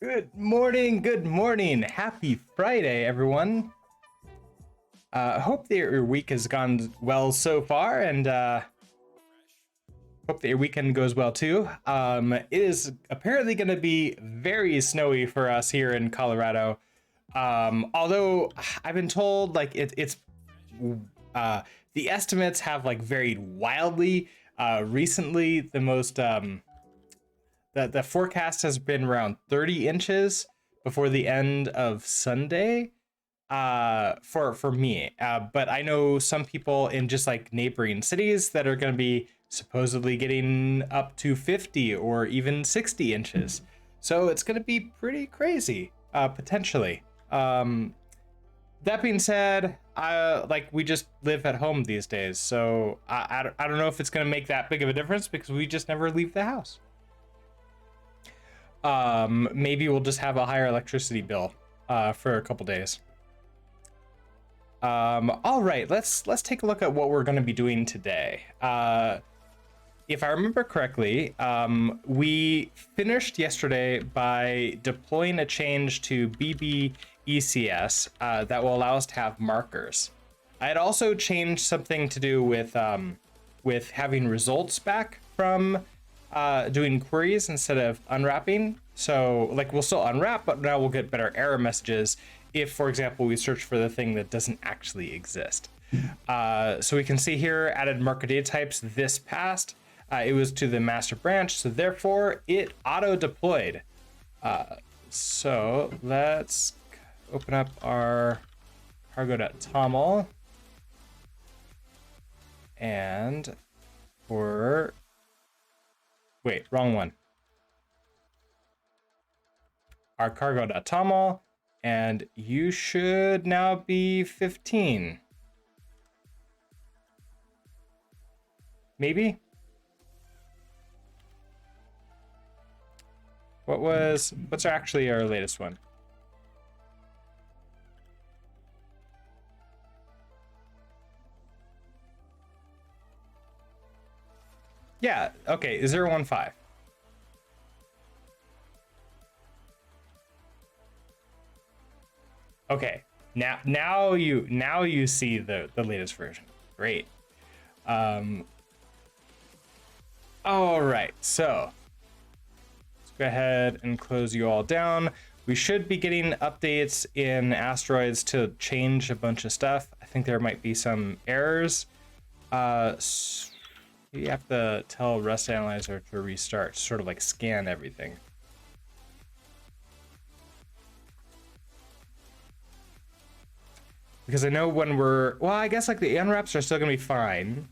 Good morning. Happy Friday, everyone. Hope that your week has gone well so far, and hope that your weekend goes well too. It is apparently going to be very snowy for us here in Colorado. Although I've been told like it's uh, the estimates have like varied wildly. Recently, the forecast has been around 30 inches before the end of Sunday for me, but I know some people in just like neighboring cities that are going to be supposedly getting up to 50 or even 60 inches, so it's going to be pretty crazy, potentially. That being said, like we just live at home these days, so I don't know if it's going to make that big of a difference because we just never leave the house. Maybe we'll just have a higher electricity bill for a couple days. All right, let's take a look at what we're going to be doing today. If I remember correctly, we finished yesterday by deploying a change to BBECS that will allow us to have markers. I had also changed something to do with having results back from doing queries instead of unwrapping. So like we'll still unwrap, but now we'll get better error messages if, for example, we search for the thing that doesn't actually exist. So we can see here, added marker data types this passed. It was to the master branch, so therefore it auto deployed. So let's open up our cargo.toml, and wait, wrong one. Our cargo.toml, and you should now be 15. Maybe? What's actually our latest one? Yeah, okay, 015. Okay, now you see the latest version. Great. All right, so let's go ahead and close you all down. We should be getting updates in Asteroids to change a bunch of stuff. I think there might be some errors. You have to tell Rust Analyzer to restart, sort of like scan everything. Because I know when I guess like the unwraps are still gonna be fine,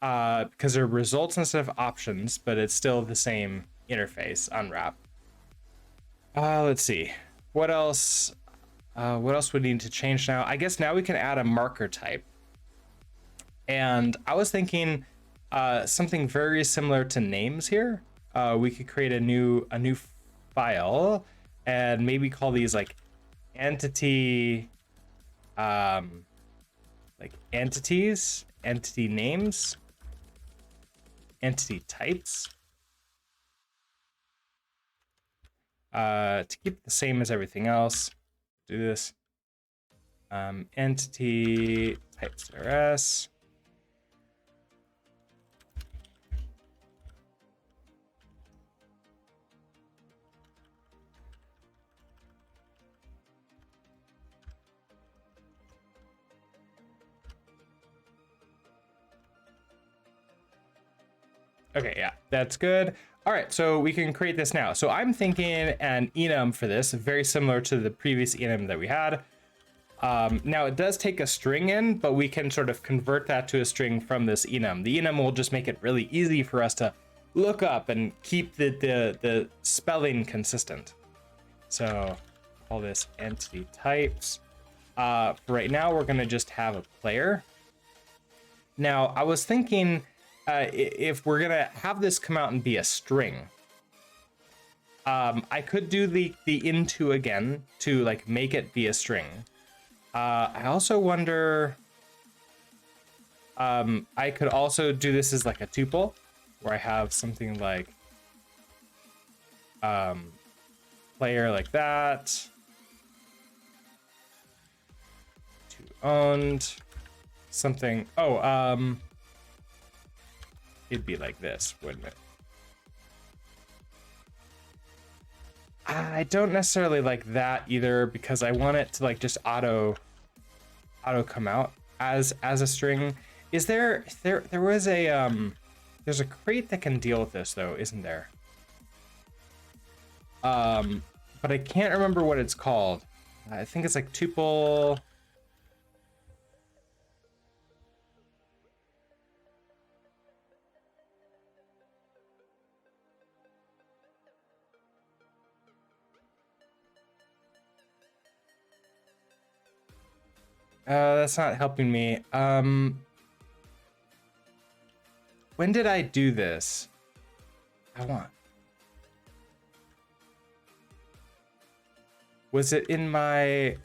because they're results instead of options, but it's still the same interface, unwrap. Let's see, what else we need to change now? I guess now we can add a marker type, and I was thinking something very similar to names here. We could create a new file and maybe call these like entity, like entities, entity names, entity types, to keep it the same as everything else. Do this, entity types rs. Okay, yeah, that's good. All right, so we can create this now. So I'm thinking an enum for this, very similar to the previous enum that we had. Now it does take a string in, but we can sort of convert that to a string from this enum. The enum will just make it really easy for us to look up and keep the spelling consistent. So call this entity types. For right now, we're gonna just have a player. Now I was thinking, if we're gonna have this come out and be a string, I could do the into again to like make it be a string. I also wonder, I could also do this as like a tuple, where I have something like player like that. To owned. Something. Oh, it'd be like this, wouldn't it? I don't necessarily like that either, because I want it to like just auto come out as a string. Is there was a there's a crate that can deal with this though, isn't there? But I can't remember what it's called. I think it's like tuple. That's not helping me. When did I do this? Was it in my,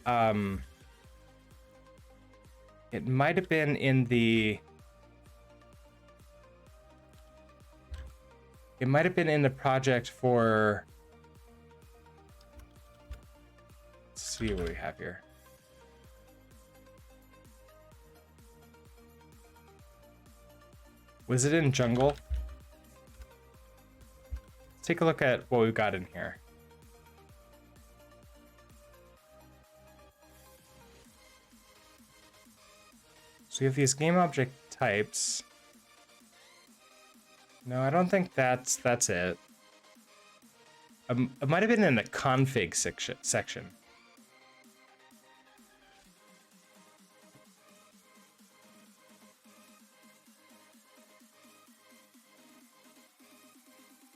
it might have been in the, it might have been in the project for, let's see what we have here. Was it in Jungle? Let's take a look at what we've got in here. So we have these game object types. No, I don't think that's it. It might have been in the config section.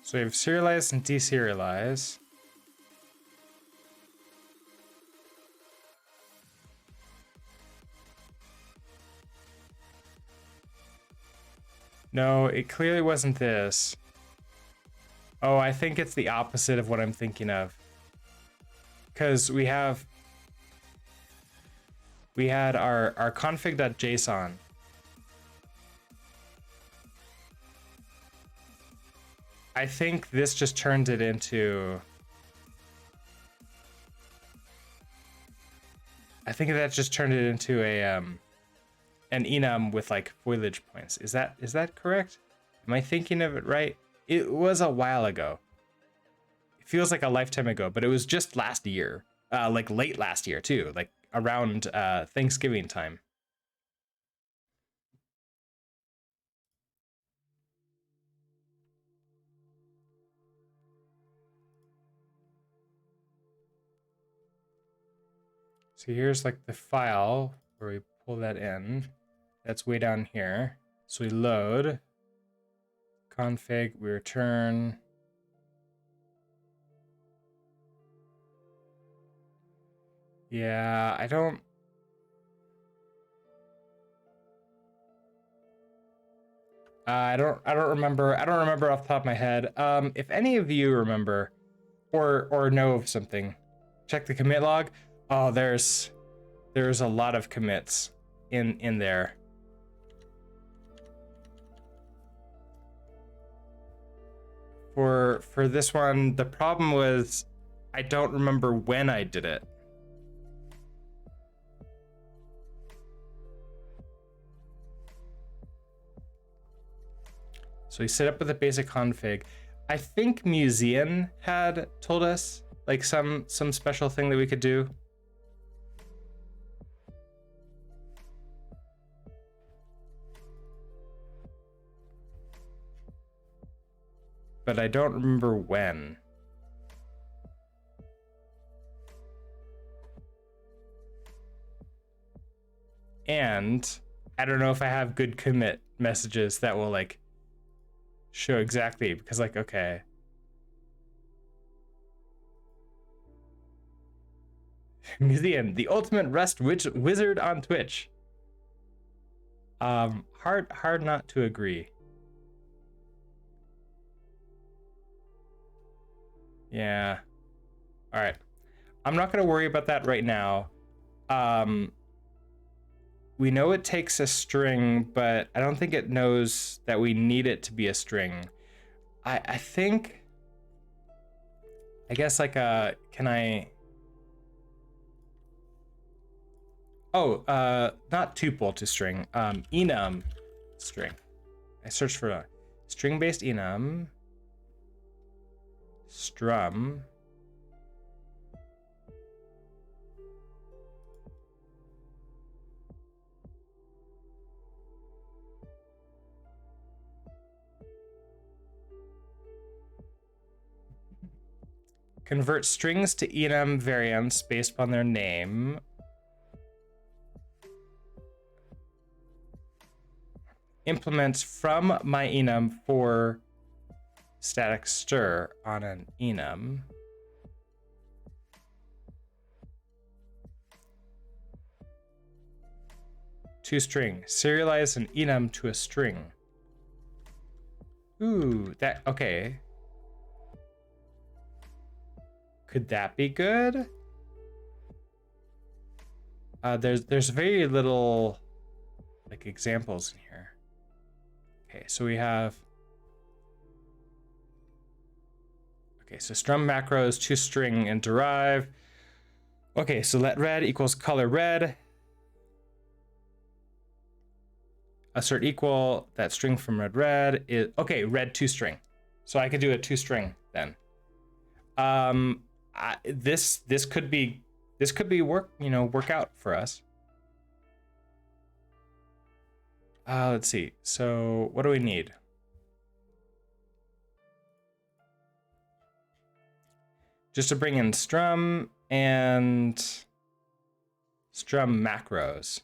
So we have serialize and deserialize. No, it clearly wasn't this. Oh, I think it's the opposite of what I'm thinking of. Because we had our config.json. I think this just turned it into... I think that just turned it into a an enum with like foliage points. Is that correct? Am I thinking of it right? It was a while ago. It feels like a lifetime ago, but it was just last year, like late last year too, like around Thanksgiving time. So here's like the file where we pull that in. That's way down here. So we load, config, we return. Yeah, I don't remember. I don't remember off the top of my head. If any of you remember or know of something, check the commit log. Oh, there's a lot of commits in there. For this one, the problem was I don't remember when I did it. So we set up with a basic config. I think Museum had told us like some special thing that we could do. But I don't remember when. And I don't know if I have good commit messages that will like show exactly, because like, okay. Museum, the ultimate Rust wizard on Twitch. Hard not to agree. Yeah. All right. I'm not going to worry about that right now. We know it takes a string, but I don't think it knows that we need it to be a string. I think I guess like can I? Oh, not tuple to string. Enum string. I searched for a string-based enum. Strum. Convert strings to enum variants based upon their name. Implements from my enum for static stir on an enum. To string. Serialize an enum to a string. Ooh, that, okay. Could that be good? There's very little like examples in here. Okay, so we have, okay, so strum macros to string and derive. Okay, so let red equals color red. Assert equal that string from red is, okay, red to string. So I could do a to string then. This could be work out for us. Let's see. So what do we need? Just to bring in strum and strum macros.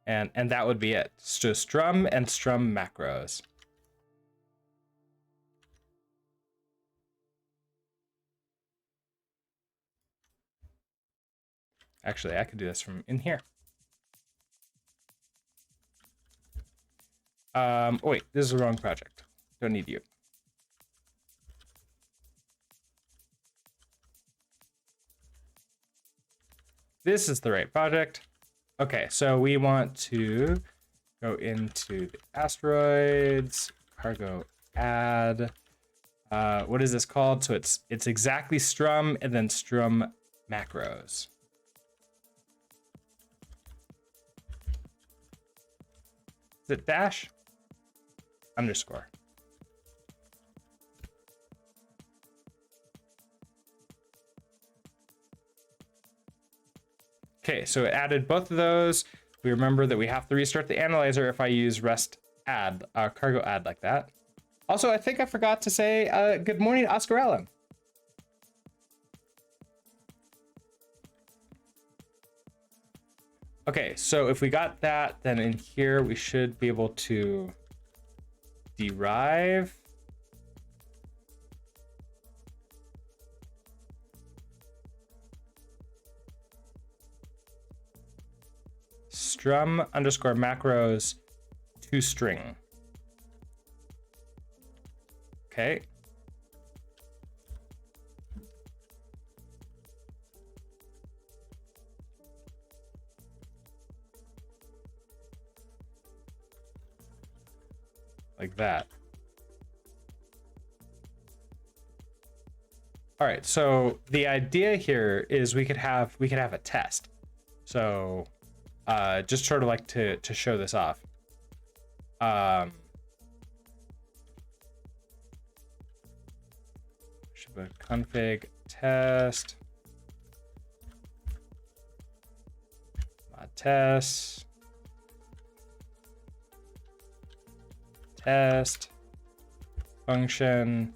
And that would be it. So strum and strum macros. Actually, I could do this from in here. Oh wait, this is the wrong project. Don't need you. This is the right project. Okay, so we want to go into the asteroids, cargo add. What is this called? So it's exactly strum and then strum macros. Is it dash? Underscore. Okay, so it added both of those. We remember that we have to restart the analyzer if I use rest add, cargo add like that. Also, I think I forgot to say good morning, Oscar Allen. Okay, so if we got that, then in here we should be able to derive. Strum underscore macros to string. Okay. Like that. All right, so the idea here is we could have a test. So just sort of like to show this off. Should put config test mod test test function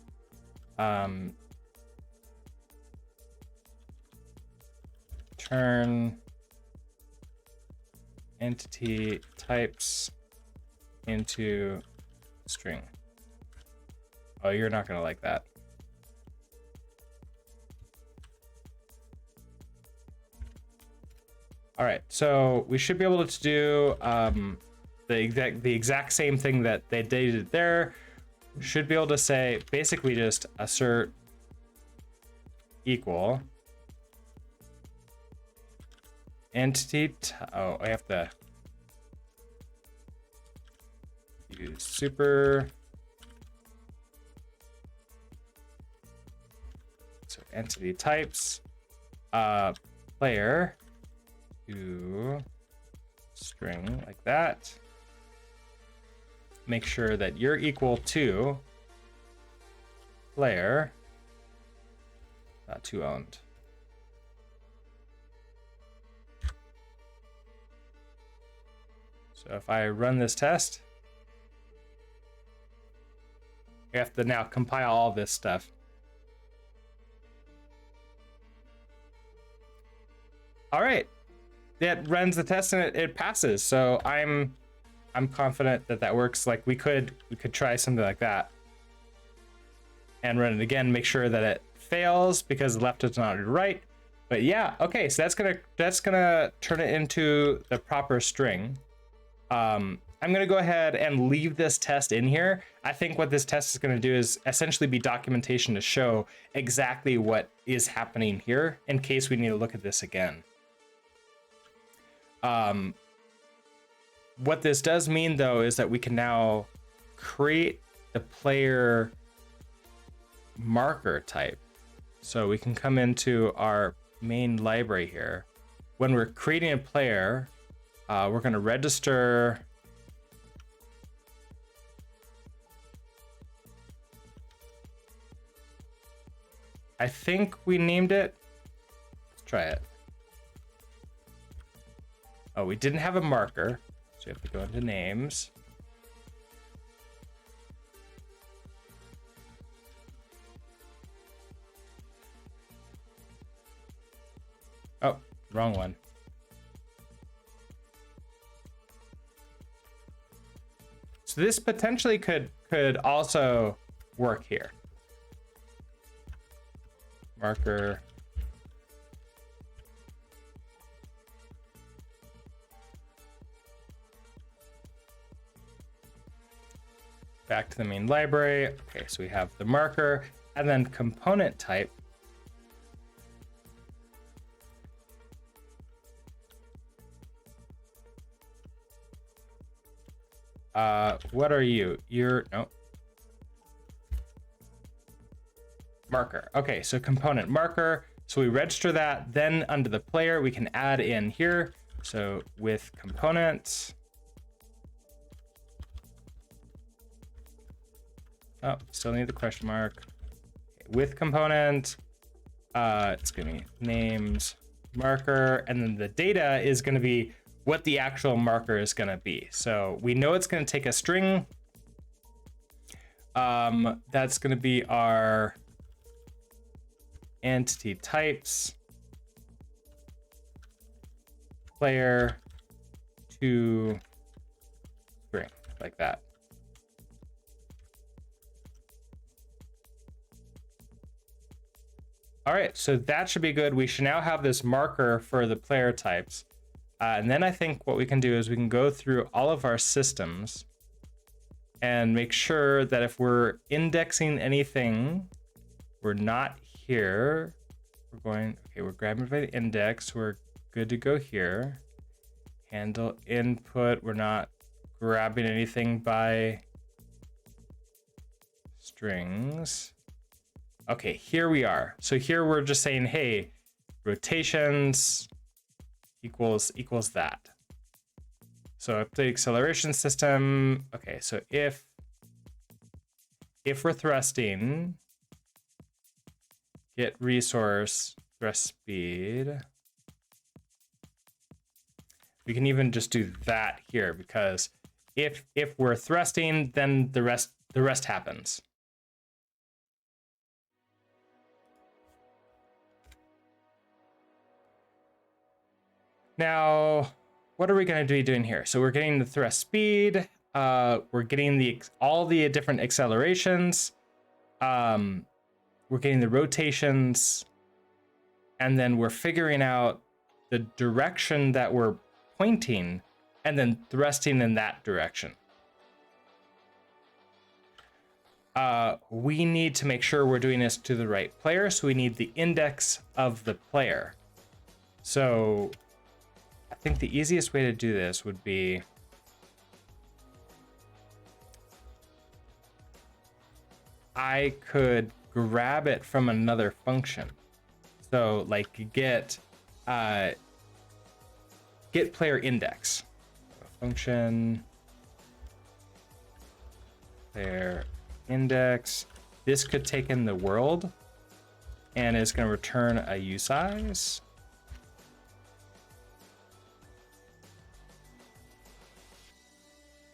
turn entity types into string. Oh, you're not gonna like that. All right, so we should be able to do the exact same thing that they did there. Should be able to say basically just assert equal entity. Oh, I have to use super So entity types, player to string like that. Make sure that you're equal to player to owned. So if I run this test, we have to now compile all this stuff. All right, that runs the test and it passes. So I'm confident that that works. Like we could try something like that and run it again, make sure that it fails because left is not right. But yeah, okay, so that's gonna turn it into the proper string. I'm gonna go ahead and leave this test in here. I think what this test is gonna do is essentially be documentation to show exactly what is happening here in case we need to look at this again. What this does mean though is that we can now create the player marker type. So we can come into our main library here. When we're creating a player, we're going to register I think we named it. Let's try it. Oh, we didn't have a marker, so we have to go into names. Oh, wrong one. So this potentially could also work here. Marker. Back to the main library. Okay, so we have the marker and then component type. What are you? You're no marker. Okay, so component marker. So we register that. Then under the player, we can add in here. So with components. Oh, still need the question mark. Okay, with component, it's gonna be names marker, and then the data is gonna be what the actual marker is gonna be. So we know it's gonna take a string. That's gonna be our entity types, player to string, like that. All right, so that should be good. We should now have this marker for the player types. And then I think what we can do is we can go through all of our systems and make sure that if we're indexing anything, we're not here. Okay, we're grabbing by the index. We're good to go here. Handle input. We're not grabbing anything by strings. Okay, here we are. So here we're just saying, hey, rotations equals that. So if the acceleration system, okay, so if we're thrusting, get resource, thrust speed. We can even just do that here because if we're thrusting, then the rest happens. Now, what are we going to be doing here? So we're getting the thrust speed. We're getting all the different accelerations. We're getting the rotations. And then we're figuring out the direction that we're pointing and then thrusting in that direction. We need to make sure we're doing this to the right player. So we need the index of the player. So I think the easiest way to do this would be I could grab it from another function. So like get player index. Function player index. This could take in the world and it's going to return a usize.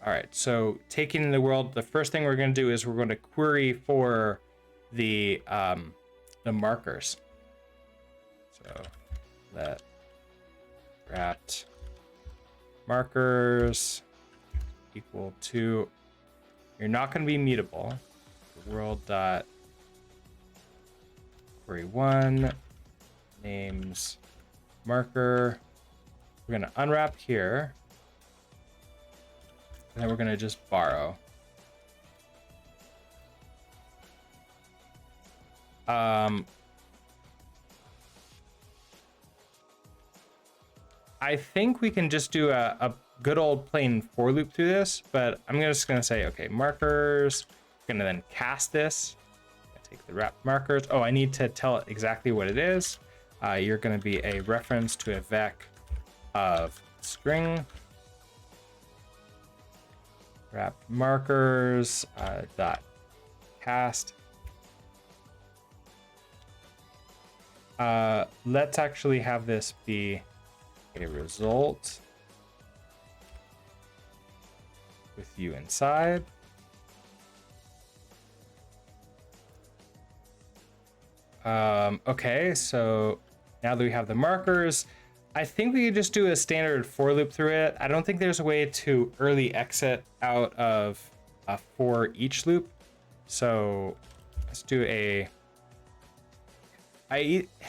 All right, so taking in the world, the first thing we're going to do is we're going to query for the markers. So let wrapped markers equal to, you're not going to be mutable. World dot query one names marker. We're going to unwrap here. And then we're going to just borrow. I think we can just do a good old plain for loop through this, but I'm just going to say, okay, markers. I'm going to then cast this. Take the wrap markers. Oh, I need to tell it exactly what it is. You're going to be a reference to a vec of string. Wrap markers dot cast. Let's actually have this be a result with you inside. Okay, so now that we have the markers, I think we could just do a standard for loop through it. I don't think there's a way to early exit out of a for each loop. So let's do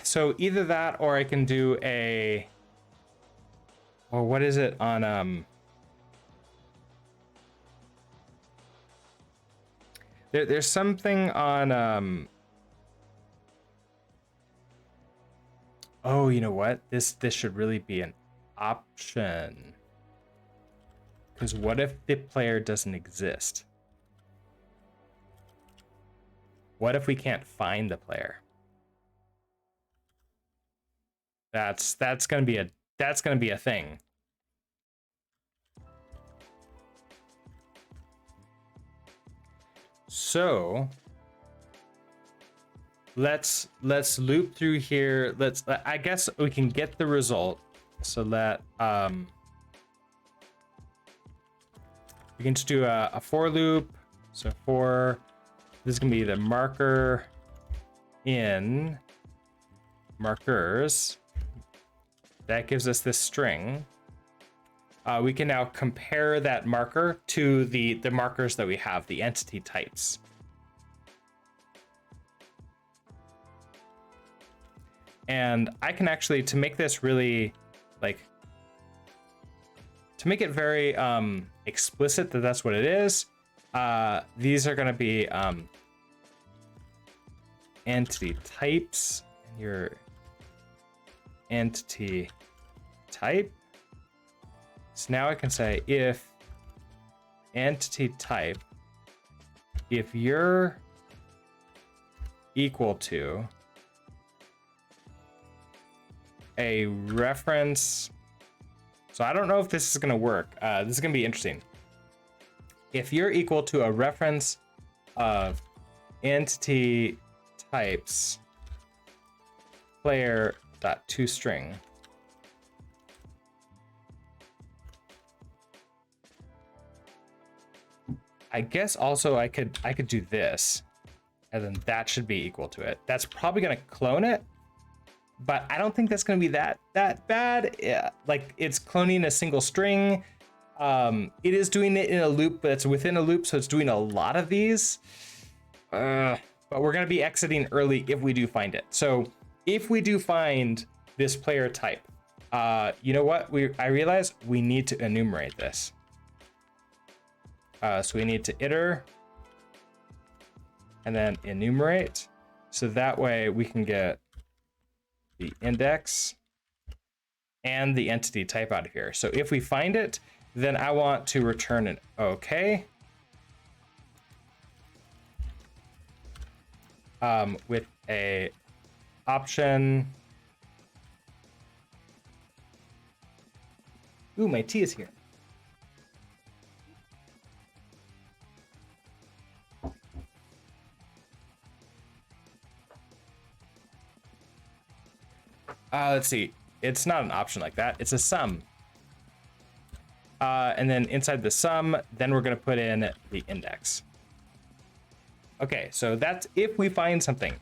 so either that or I can do a, well, what is it on, there's something on, oh, you know what? This should really be an option. Because what if the player doesn't exist? What if we can't find the player? That's gonna be a thing. So let's loop through here. I guess we can get the result. So that we can just do a for loop. So for this is gonna be the marker in markers. That gives us this string. We can now compare that marker to the markers that we have, the entity types. And I can actually, to make this really, like, to make it very explicit that that's what it is, these are going to be entity types. Your entity type. So now I can say if entity type, if you're equal to a reference. So I don't know if this is going to work. This is going to be interesting. If you're equal to a reference of entity types player.toString, I guess also I could do this, and then that should be equal to it. That's probably going to clone it, but I don't think that's going to be that bad. Yeah, like it's cloning a single string. It is doing it in a loop, but it's within a loop, so it's doing a lot of these. But we're going to be exiting early if we do find it. So if we do find this player type, you know what? I realize we need to enumerate this. So we need to iter and then enumerate. So that way we can get the index and the entity type out of here. So if we find it, then I want to return an OK. with a option. Ooh, my tea is here. Let's see. It's not an option like that. It's a sum. And then inside the sum, then we're going to put in the index. Okay, so that's if we find something.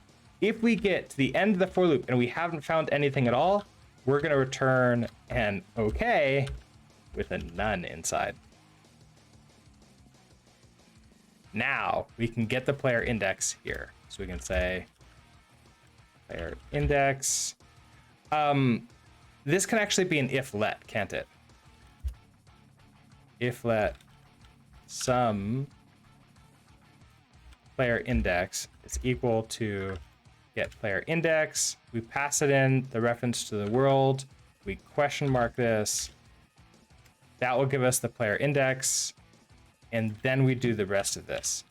If we get to the end of the for loop and we haven't found anything at all, we're going to return an okay with a none inside. Now we can get the player index here. So we can say player index. This can actually be an if let, can't it? If let sum player index is equal to get player index. We pass it in the reference to the world. We question mark this. That will give us the player index. And then we do the rest of this.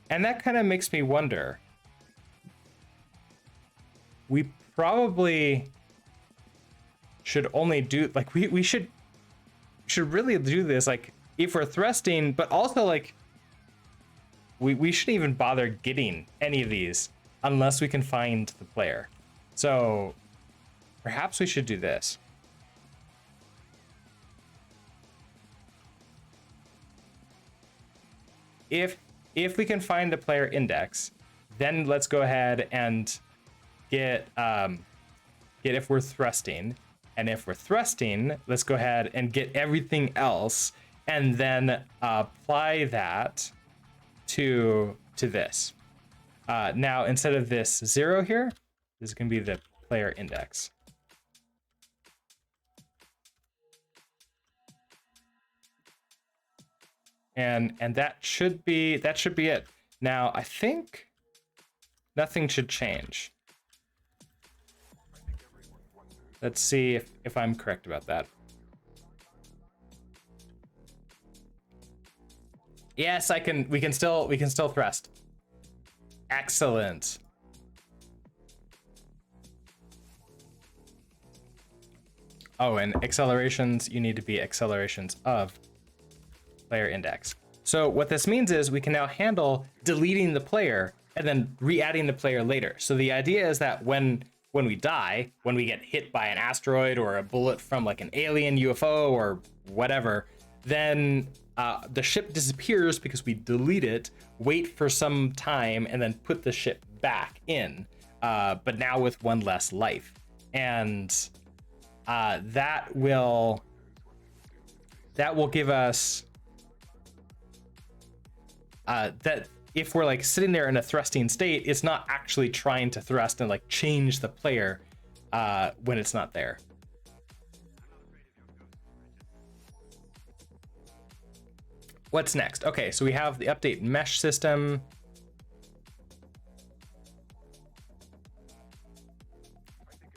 And that kind of makes me wonder. We probably should only do, like, we should really do this, like, if we're thrusting, but also, like, we shouldn't even bother getting any of these unless we can find the player. So perhaps we should do this. If we can find the player index, then let's go ahead and get if we're thrusting. And if we're thrusting, let's go ahead and get everything else and then apply that to this. Now, instead of this 0 here, this is going to be the player index. And that should be it. Now, I think nothing should change. Let's see if I'm correct about that. Yes, we can still thrust. Excellent. Oh, and accelerations, you need to be accelerations of player index. So what this means is we can now handle deleting the player and then re-adding the player later. So the idea is that when we die, when we get hit by an asteroid or a bullet from like an alien UFO or whatever, then the ship disappears because we delete it, wait for some time, and then put the ship back in, but now with one less life. And that will give us that if we're like sitting there in a thrusting state, it's not actually trying to thrust and like change the player when it's not there. What's next? Okay, so we have the update mesh system.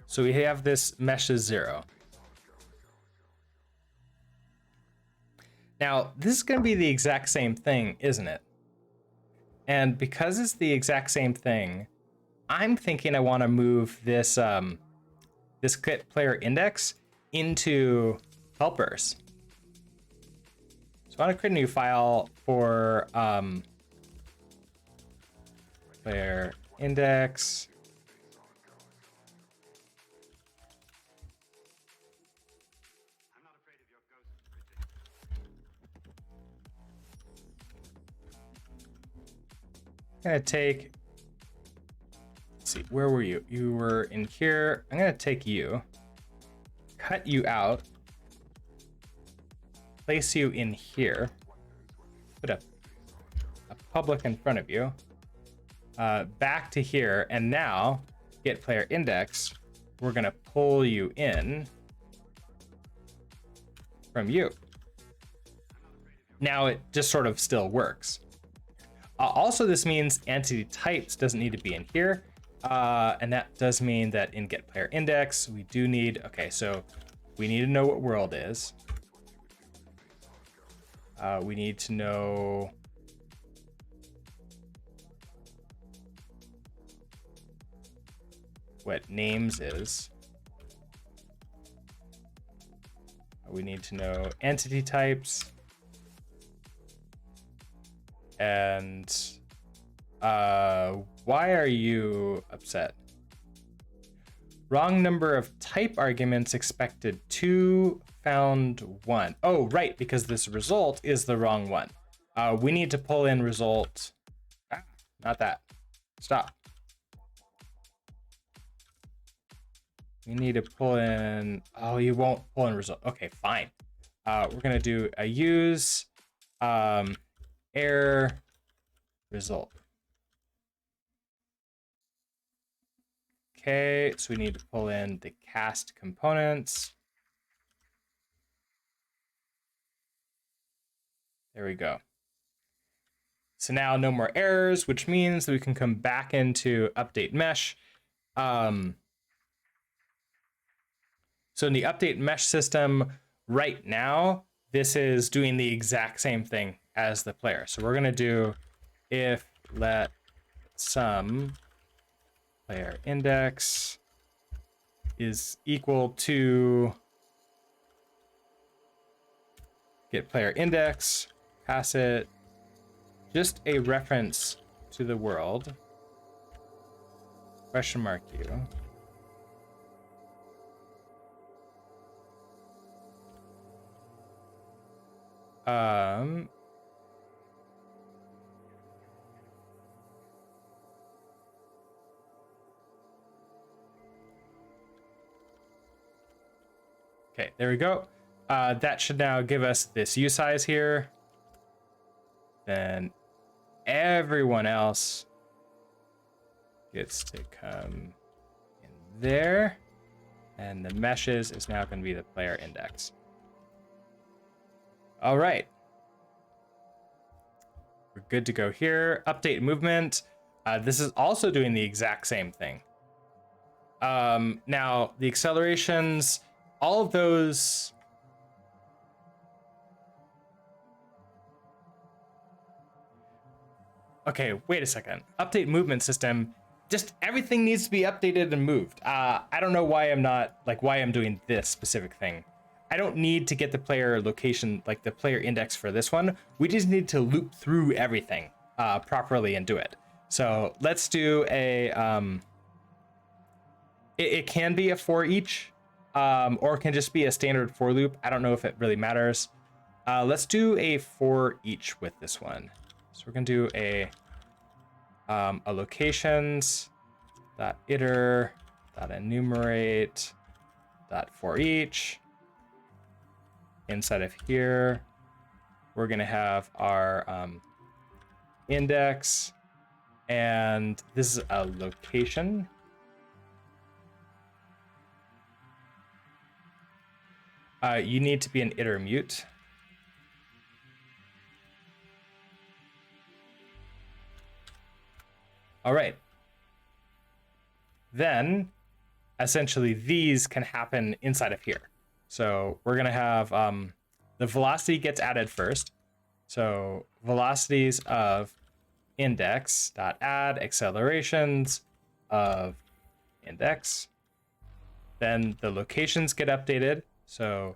So we have this mesh is 0. Now, this is going to be the exact same thing, isn't it? And because it's the exact same thing, I'm thinking I want to move this this get player index into helpers. So I want to create a new file for player index. Gonna take, let's see, where were you? You were in here. I'm gonna take you, cut you out, place you in here, put a public in front of you, back to here, and now get player index. We're gonna pull you in from you. Now it just sort of still works. Also, this means entity types doesn't need to be in here. And that does mean that in get player index, we do need, okay, so we need to know what world is. We need to know what names is. We need to know entity types. And why are you upset? Wrong number of type arguments expected, 2, found 1. Oh, right, because this result is the wrong one. We need to pull in result. Not that. Stop. We need to pull in. Oh, you won't pull in result. Okay, fine. We're gonna do a use error result. Okay, so we need to pull in the cast components. There we go. So now no more errors, which means that we can come back into update mesh. So in the update mesh system right now, this is doing the exact same thing as the player. So we're going to do if let sum player index is equal to get player index, pass it just a reference to the world, question mark u. Okay, there we go. That should now give us this U size here. Then everyone else gets to come in there. And the meshes is now going to be the player index. All right. We're good to go here. Update movement. This is also doing the exact same thing. Now, the accelerations, all of those... Okay, wait a second. Update movement system. Just everything needs to be updated and moved. I don't know why I'm doing this specific thing. I don't need to get the player location, like the player index for this one. We just need to loop through everything properly and do it. So let's do a, it can be a for each, or it can just be a standard for loop. I don't know if it really matters. Let's do a for each with this one. So we're gonna do a locations dot iter dot enumerate dot for each. Inside of here, we're gonna have our index, and this is a location. You need to be an iter mute. All right. Then, essentially, these can happen inside of here. So we're going to have the velocity gets added first. So velocities of index.add accelerations of index. Then the locations get updated. So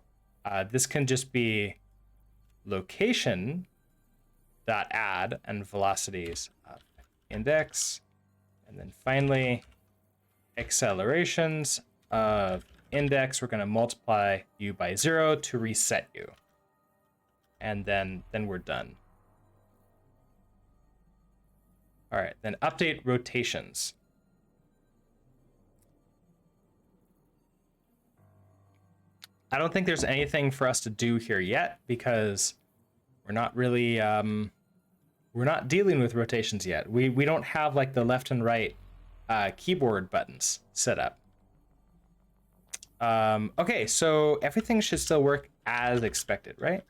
this can just be location.add and velocities of index. And then finally, accelerations of index, we're going to multiply u by 0 to reset you. And then we're done. All right, then update rotations. I don't think there's anything for us to do here yet because we're not really, we're not dealing with rotations yet. We don't have like the left and right keyboard buttons set up. Okay, so everything should still work as expected, right?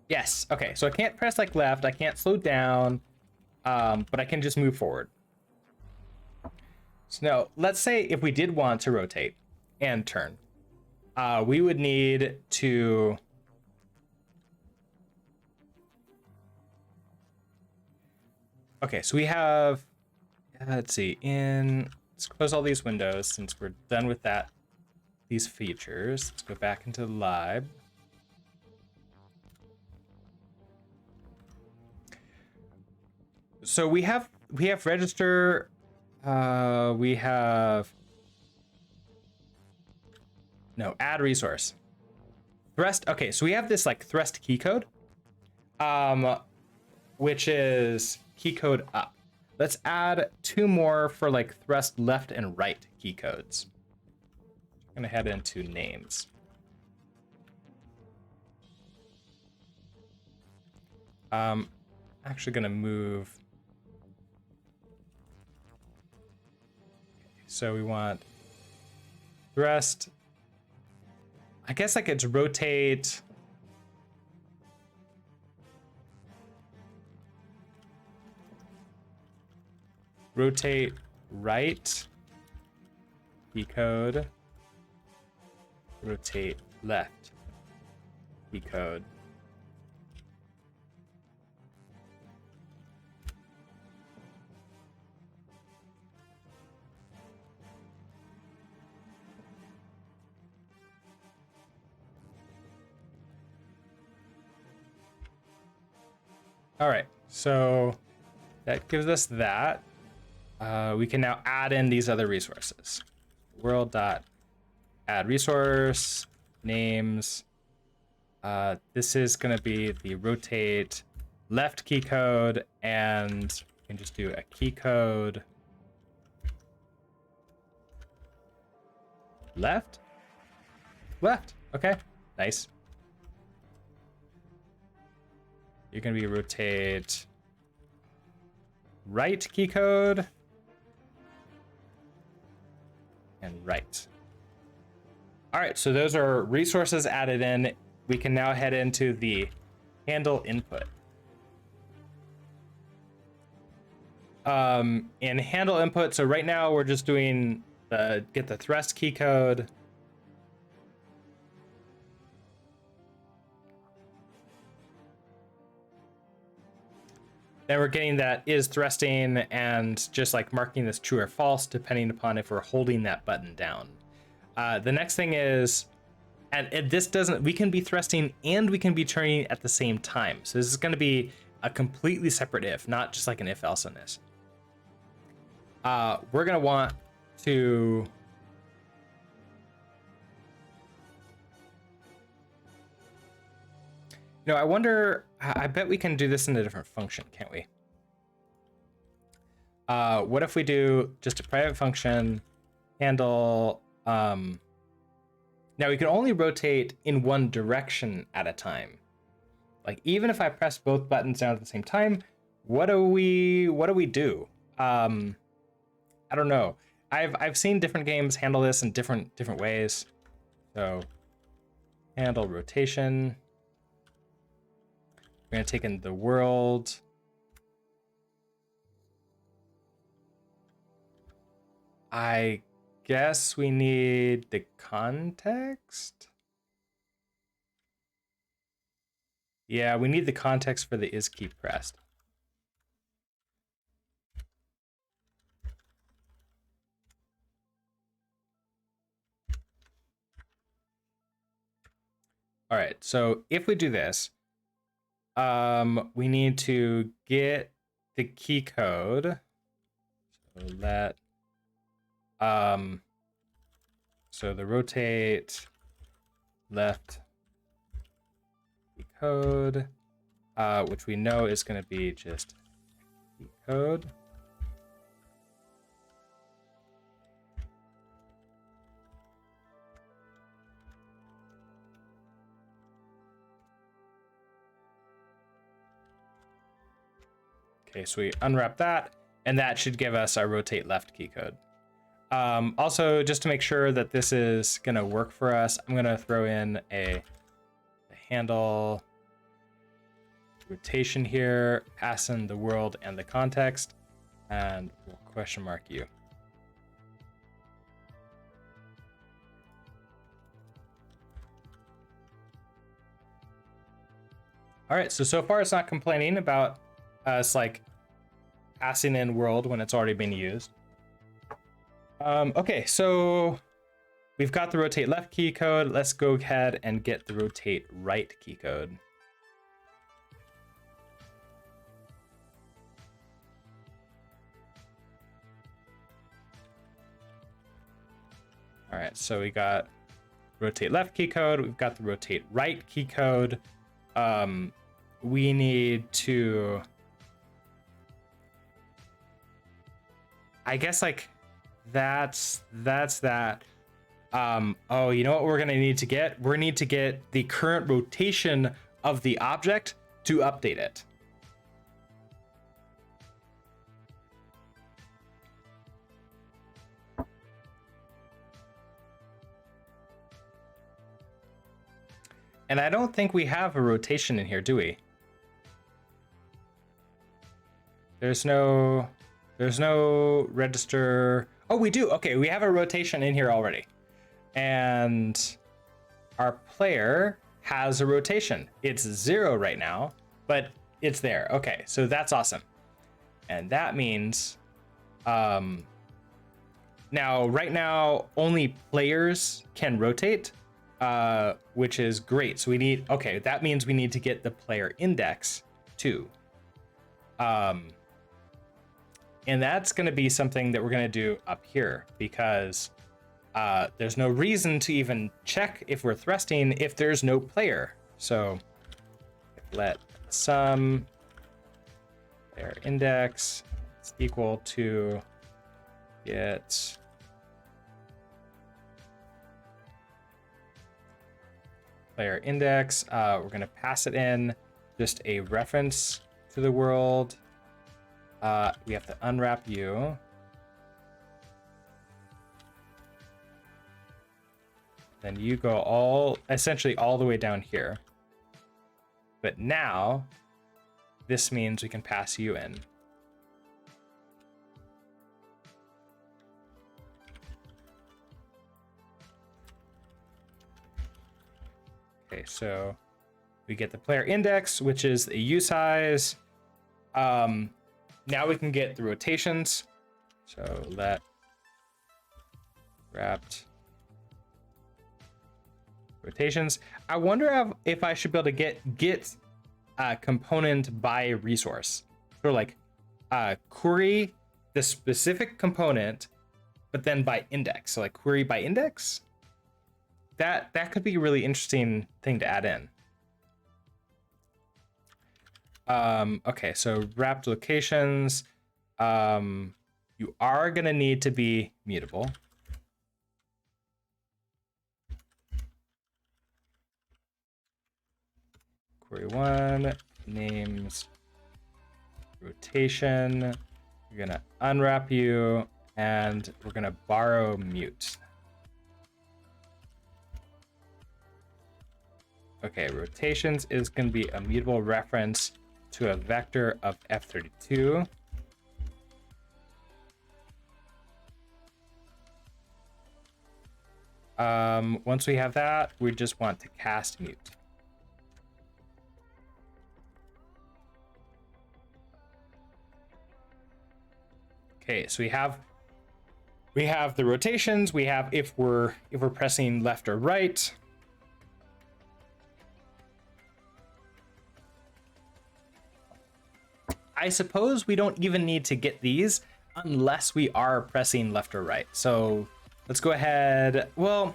Yes, okay, so I can't press like left, I can't slow down, but I can just move forward. So now, let's say if we did want to rotate and turn, we would need to Okay, so we have, let's see, let's close all these windows since we're done with these features. Let's go back into the lib. So we have register, we have, no, add resource. Thrust, okay, so we have this like thrust key code, which is key code up. Let's add 2 more for like thrust left and right key codes. I'm gonna head into names. Actually gonna move. Okay, so we want thrust. I guess I could rotate. Rotate right key code. Rotate left key code. All right, so that gives us that. We can now add in these other resources. World.add resource, names. This is going to be the rotate left key code, and we can just do a key code left. Okay, nice. You're going to be rotate right key code and right. All right, so those are resources added in. We can now head into the handle input. In handle input, so right now we're just doing get the thrust key code. Then we're getting that is thrusting and just like marking this true or false depending upon if we're holding that button down. The next thing is, and this doesn't, we can be thrusting and we can be turning at the same time. So this is going to be a completely separate if, not just like an if else in this. We're going to want to I wonder, I bet we can do this in a different function, can't we? What if we do just a private function handle, now we can only rotate in one direction at a time. Like even if I press both buttons down at the same time, what do we do? I don't know. I've seen different games handle this in different ways. So handle rotation. We're gonna take in the world. I guess we need the context. Yeah, we need the context for the is key pressed. All right, so if we do this, we need to get the key code. So let, so the rotate left key code, which we know is going to be just key code. Okay, so we unwrap that, and that should give us our rotate left key code. Also, just to make sure that this is going to work for us, I'm going to throw in a handle rotation here, pass in the world and the context, and we'll question mark you. All right, so far it's not complaining about us like passing in world when it's already been used. Okay, so we've got the rotate left key code. Let's go ahead and get the rotate right key code. All right, so we got rotate left key code. We've got the rotate right key code. We need to, I guess, like that's that. Oh, you know what we're gonna need to get? We need to get the current rotation of the object to update it. And I don't think we have a rotation in here, do we? There's no register. Oh, we do. Okay, we have a rotation in here already. And our player has a rotation. It's 0 right now, but it's there. Okay, so that's awesome. And that means now right now only players can rotate, which is great. So we need, okay, that means we need to get the player index too. And that's going to be something that we're going to do up here, because there's no reason to even check if we're thrusting if there's no player. So let sum player index is equal to get player index. We're going to pass it in just a reference to the world. We have to unwrap you. Then you go essentially all the way down here. But now, this means we can pass you in. Okay, so we get the player index, which is the U size. Now we can get the rotations. So let wrapped rotations. I wonder if I should be able to get component by resource. So like query the specific component, but then by index. So like query by index. That could be a really interesting thing to add in. Okay, so wrapped locations. You are gonna need to be mutable. Query one, names, rotation. We're gonna unwrap you, and we're gonna borrow mute. Okay, rotations is gonna be a mutable reference to a vector of F32. Once we have that, we just want to cast mute. Okay, so we have the rotations. We have if we're pressing left or right. I suppose we don't even need to get these unless we are pressing left or right. So let's go ahead. Well,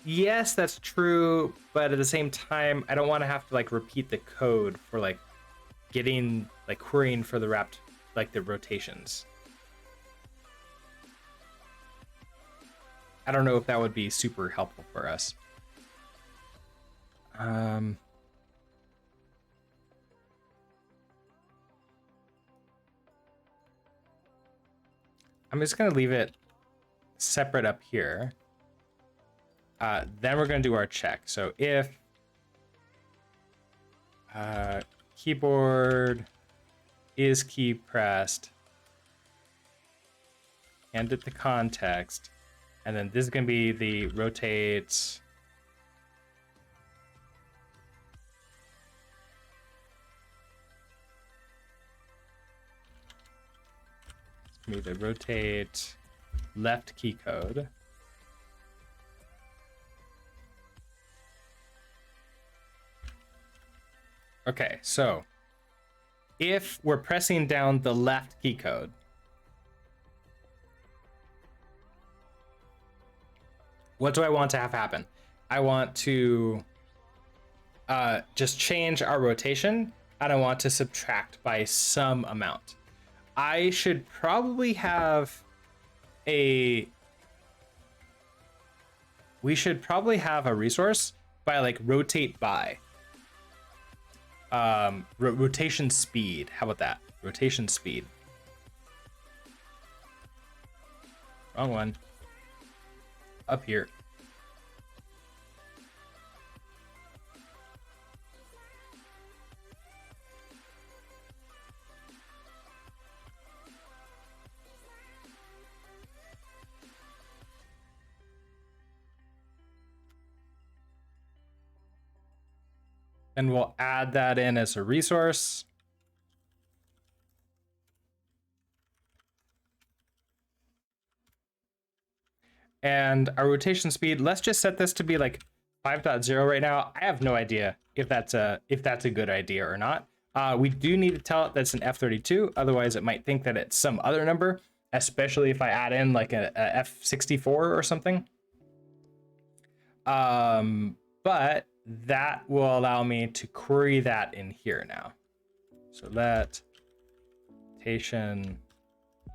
yes, that's true. But at the same time, I don't want to have to like repeat the code for like getting like querying for the wrapped, like the rotations. I don't know if that would be super helpful for us. I'm just going to leave it separate up here. Then we're going to do our check. So if keyboard is key pressed, and at the context, and then this is going to be the rotates. me to rotate left key code. Okay, so if we're pressing down the left key code, what do I want to have happen? I want to just change our rotation, and I want to subtract by some amount. I should probably have we should probably have a resource by like rotate by. Rotation speed. How about that? Rotation speed. Wrong one. Up here. And we'll add that in as a resource. And our rotation speed, let's just set this to be like 5.0 right now. I have no idea if that's a good idea or not. We do need to tell it that's an F32, otherwise it might think that it's some other number, especially if I add in like a F64 or something. But that will allow me to query that in here now. So let rotation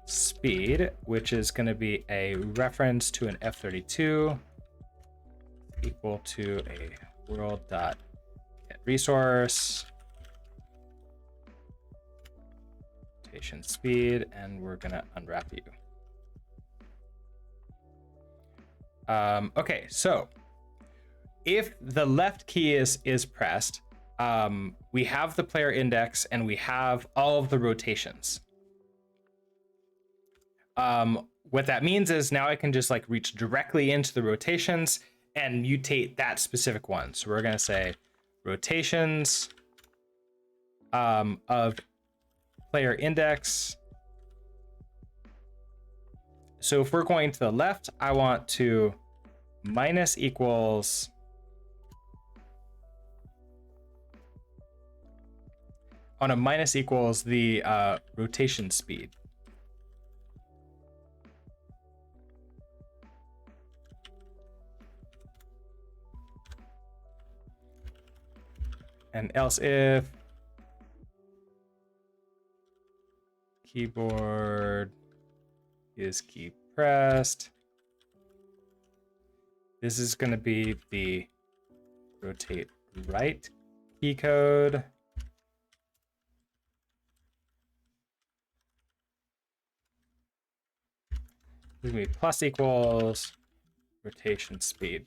speed, which is going to be a reference to an F32, equal to a world.getResource rotation speed, and we're going to unwrap you. Okay, so if the left key is pressed, we have the player index and we have all of the rotations. What that means is now I can just like reach directly into the rotations and mutate that specific one. So we're going to say rotations of player index. So if we're going to the left, I want to minus equals on a minus equals the rotation speed. And else if keyboard is key pressed, this is going to be the rotate right key code. This is going to be plus equals rotation speed.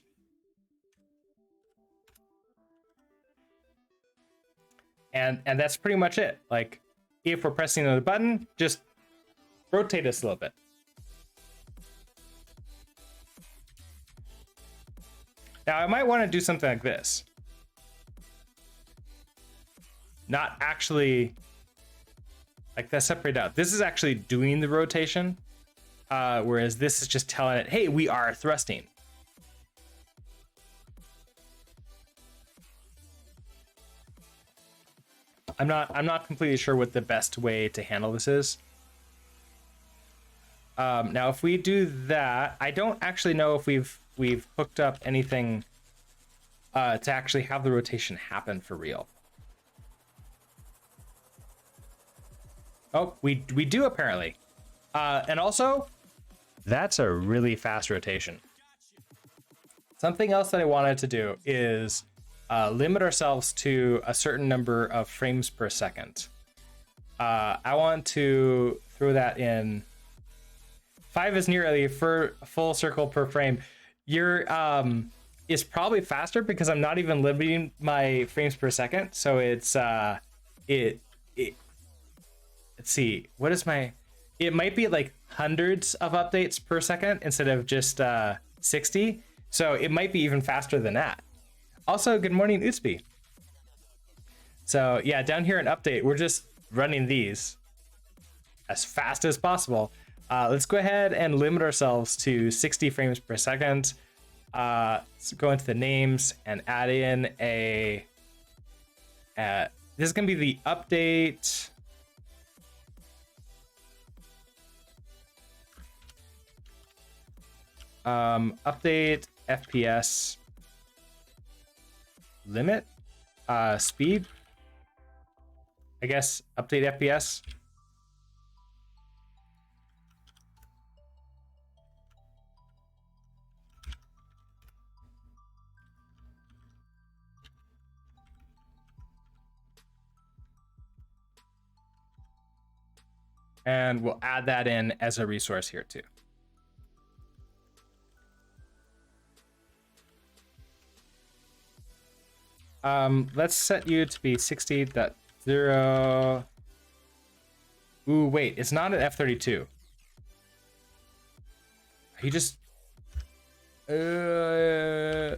And that's pretty much it. Like, if we're pressing another button, just rotate us a little bit. Now, I might want to do something like this. Not actually like that separate out. This is actually doing the rotation, whereas this is just telling it, hey, we are thrusting. I'm not completely sure what the best way to handle this is. Now, if we do that, I don't actually know if we've hooked up anything to actually have the rotation happen for real. Oh, we do apparently. And also, that's a really fast rotation. Something else that I wanted to do is limit ourselves to a certain number of frames per second. I want to throw that in. 5 is nearly for a full circle per frame. Your is probably faster because I'm not even limiting my frames per second. So it's let's see, what is my, it might be like hundreds of updates per second instead of just 60. So it might be even faster than that. Also, good morning, Utsby. So yeah, down here in update, we're just running these as fast as possible. Let's go ahead and limit ourselves to 60 frames per second. Let's go into the names and add in a. This is going to be the update. Update FPS limit speed. I guess update FPS. And we'll add that in as a resource here too. Let's set you to be 60.0. Ooh, wait, it's not an F32. Are you just... are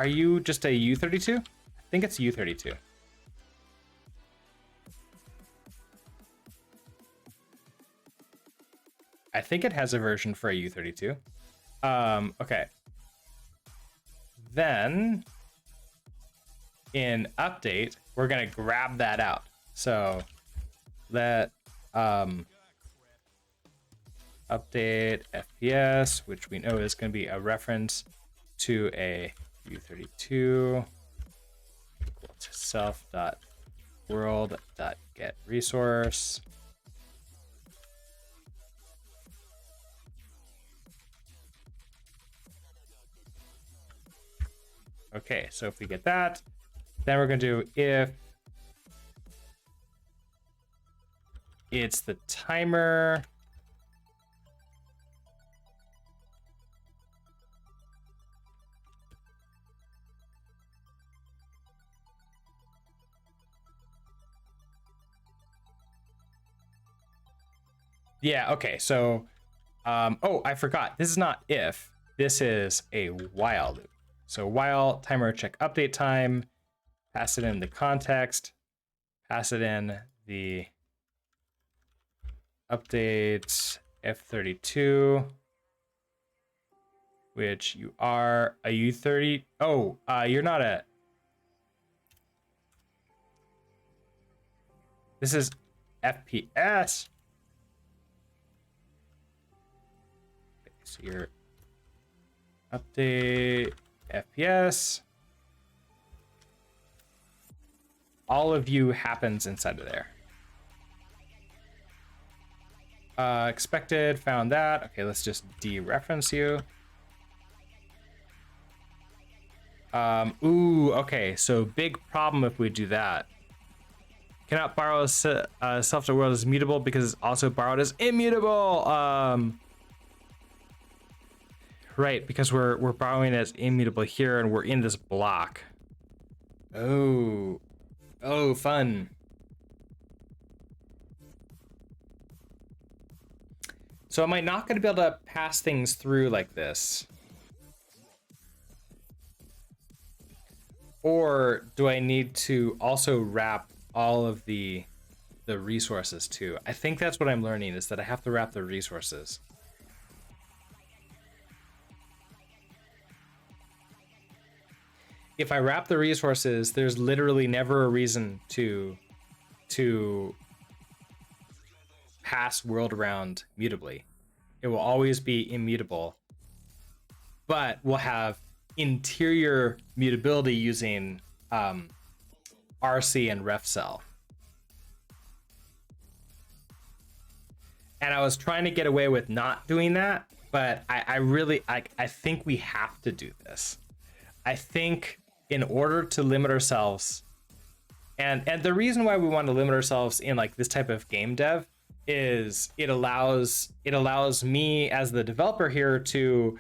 you just a U32? I think it's U32. I think it has a version for a U32. Okay. Then in update, we're gonna grab that out. So let update FPS, which we know is gonna be a reference to a U32 equal to self.world.getResource. Okay, so if we get that, then we're going to do if it's the timer. Yeah, okay, so, oh, I forgot. This is not if, this is a while loop. So while timer check update time, pass it in the context, pass it in the update F32, which you are a U30. Oh, you're not a. This is FPS. Okay, so your update FPS. All of you happens inside of there. Expected, found that. Okay, let's just dereference you. Ooh, okay, so big problem if we do that. Cannot borrow self-to-world is mutable because it's also borrowed as immutable. Right, because we're borrowing as immutable here and we're in this block. Oh, fun. So am I not going to be able to pass things through like this? Or do I need to also wrap all of the resources too? I think that's what I'm learning, is that I have to wrap the resources. If I wrap the resources, there's literally never a reason to pass world around mutably. It will always be immutable, but we'll have interior mutability using RC and refcell. And I was trying to get away with not doing that, but I think we have to do this. I think in order to limit ourselves, and the reason why we want to limit ourselves in like this type of game dev is it allows me as the developer here to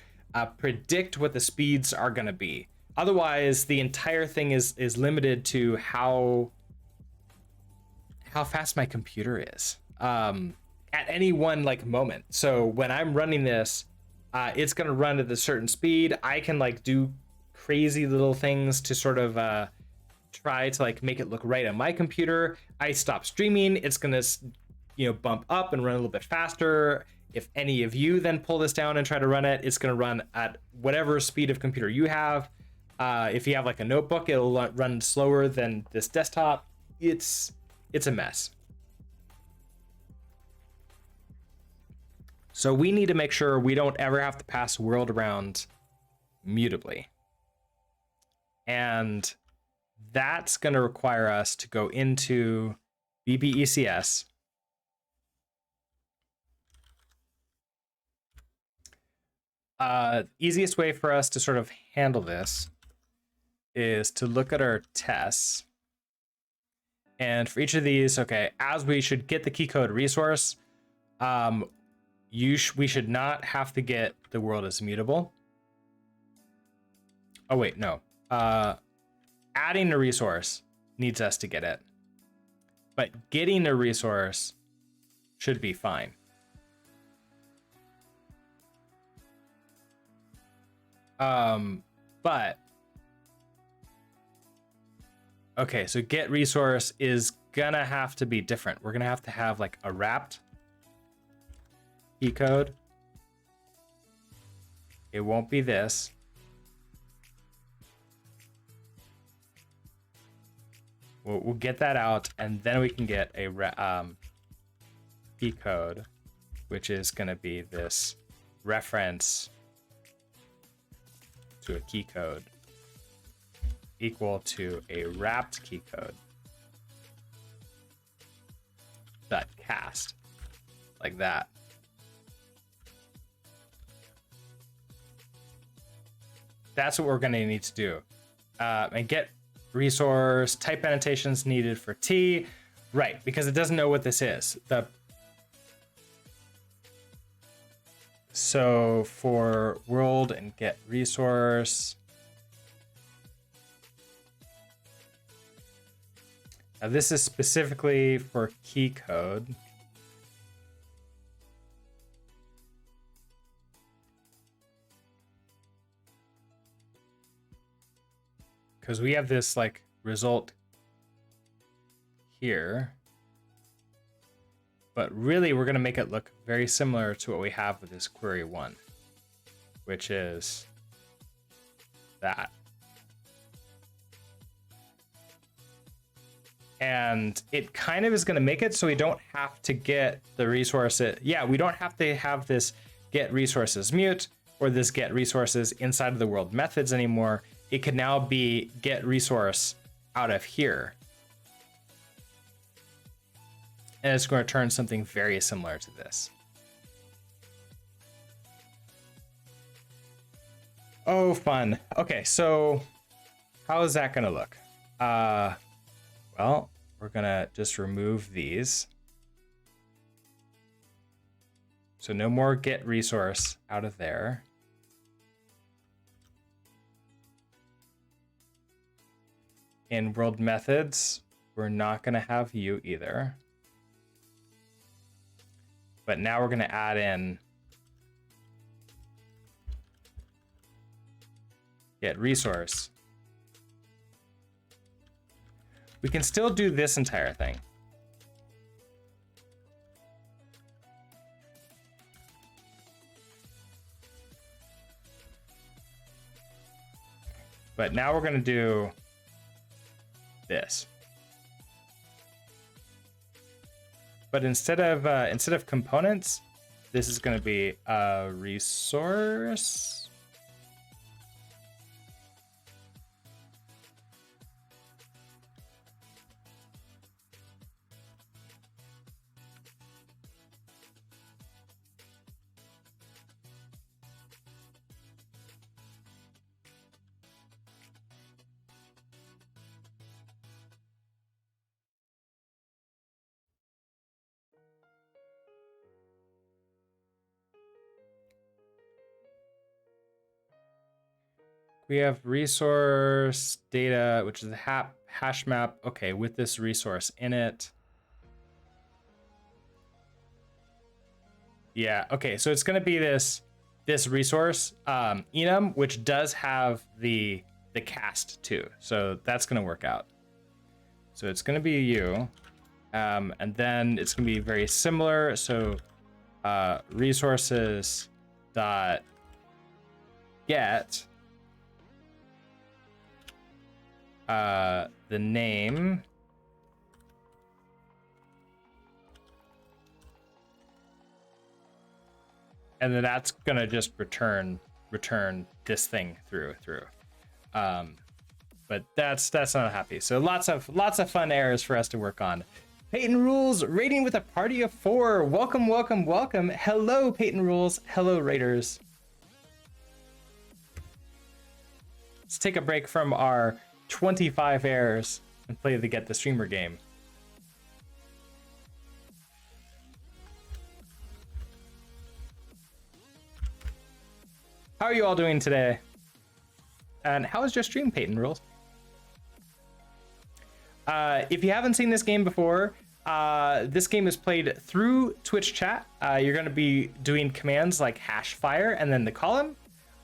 predict what the speeds are going to be. Otherwise, the entire thing is limited to how fast my computer is at any one like moment. So when I'm running this, it's going to run at a certain speed. I can like do crazy little things to sort of try to like make it look right on my computer. I stop streaming, it's gonna bump up and run a little bit faster. If any of you then pull this down and try to run it, it's going to run at whatever speed of computer you have. If you have like a notebook, it'll run slower than this desktop. It's a mess. So we need to make sure we don't ever have to pass world around mutably. And that's going to require us to go into BBECS. Easiest way for us to sort of handle this is to look at our tests. And for each of these, okay, as we should get the key code resource, we should not have to get the world as mutable. Oh wait, no. Adding a resource needs us to get it. But getting a resource should be fine. But okay, so get resource is gonna have to be different. We're gonna have like a wrapped key code. It won't be this. We'll get that out, and then we can get a key code, which is gonna be this reference to a key code equal to a wrapped key code dot cast, like that. That's what we're going to need to do. And get resource type annotations needed for T, right? Because it doesn't know what this is. So for world and get resource, now this is specifically for key code. Because we have this like result here. But really, we're going to make it look very similar to what we have with this query 1, which is that. And it kind of is going to make it so we don't have to get the resources. Yeah, we don't have to have this get resources mute or this get resources inside of the world methods anymore. It could now be get resource out of here. And it's going to turn something very similar to this. Oh, fun. Okay, so how is that going to look? Well, we're going to just remove these. So no more get resource out of there. In world methods, we're not going to have you either. But now we're going to add in get resource. We can still do this entire thing. But now we're going to do this. But instead of components, this is going to be a resource. We have resource data, which is a hash map. Okay, with this resource in it. Yeah, okay, so it's gonna be this resource, enum, which does have the cast too. So that's gonna work out. So it's gonna be you. And then it's gonna be very similar. So resources dot get the name and then that's gonna just return this thing through. But that's not happy. So lots of fun errors for us to work on. Peyton Rules rating with a party of 4. Welcome. Hello, Peyton Rules. Hello, Raiders. Let's take a break from our 25 errors and play the Get the Streamer game. How are you all doing today? And how was your stream, Peyton Rules? If you haven't seen this game before, this game is played through Twitch chat. You're going to be doing commands like #fire and then the column.